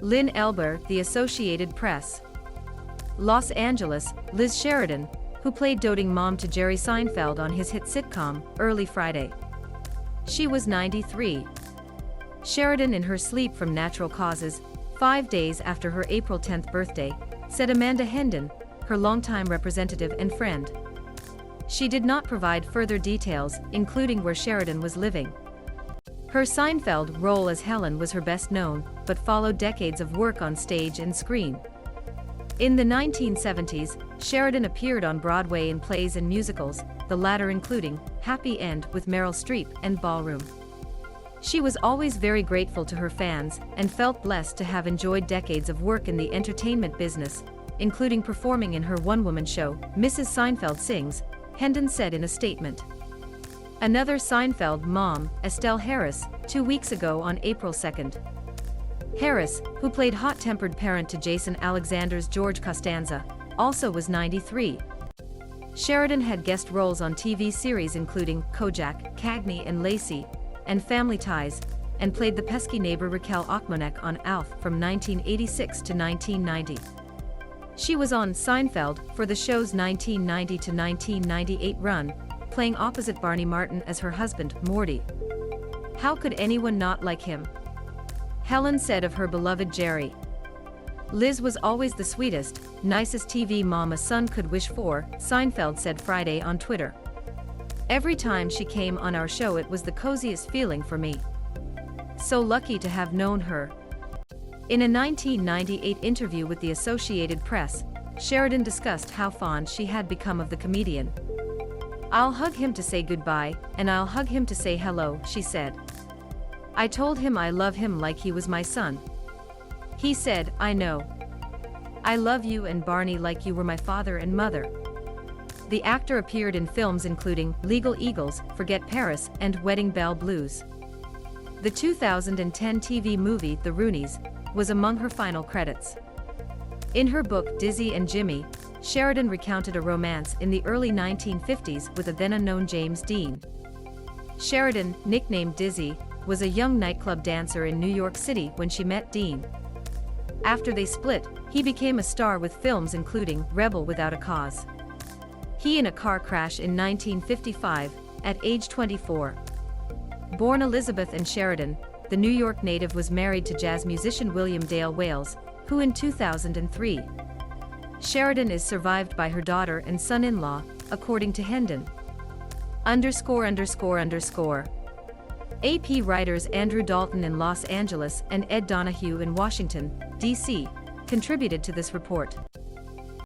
Lynn. Elber, The Associated Press. Los Angeles, Liz Sheridan, who played doting mom to Jerry Seinfeld on his hit sitcom, Early Friday. She was 93. Sheridan, in her sleep from natural causes, 5 days after her April 10 birthday, said Amanda Hendon, her longtime representative and friend. She did not provide further details, including where Sheridan was living. Her Seinfeld role as Helen was her best known, but followed decades of work on stage and screen. In the 1970s, Sheridan appeared on Broadway in plays and musicals, the latter including Happy End with Meryl Streep and Ballroom. She was always very grateful to her fans and felt blessed to have enjoyed decades of work in the entertainment business, including performing in her one-woman show, Mrs. Seinfeld Sings, Hendon said in a statement. Another Seinfeld mom, Estelle Harris, 2 weeks ago on April 2. Harris, who played hot-tempered parent to Jason Alexander's George Costanza, also was 93. Sheridan had guest roles on TV series including Kojak, Cagney and Lacey, and Family Ties, and played the pesky neighbor Raquel Ochmonek on ALF from 1986 to 1990. She was on Seinfeld for the show's 1990 to 1998 run, playing opposite Barney Martin as her husband, Morty. How could anyone not like him? Helen said of her beloved Jerry. Liz was always the sweetest, nicest TV mom a son could wish for, Seinfeld said Friday on Twitter. Every time she came on our show it was the coziest feeling for me. So lucky to have known her. In a 1998 interview with the Associated Press, Sheridan discussed how fond she had become of the comedian. "I'll hug him to say goodbye, and I'll hug him to say hello," she said. "I told him I love him like he was my son. He said, I know. I love you and Barney like you were my father and mother." The actor appeared in films including Legal Eagles, Forget Paris, and Wedding Bell Blues. The 2010 TV movie The Roonies was among her final credits. In her book Dizzy and Jimmy, Sheridan recounted a romance in the early 1950s with a then-unknown James Dean. Sheridan, nicknamed Dizzy, was a young nightclub dancer in New York City when she met Dean. After they split, he became a star with films including Rebel Without a Cause. He in a car crash in 1955, at age 24. Born Elizabeth and Sheridan, the New York native was married to jazz musician William Dale Wales, who in 2003. Sheridan is survived by her daughter and son-in-law, according to Hendon. AP writers Andrew Dalton in Los Angeles and Ed Donahue in Washington, D.C., contributed to this report.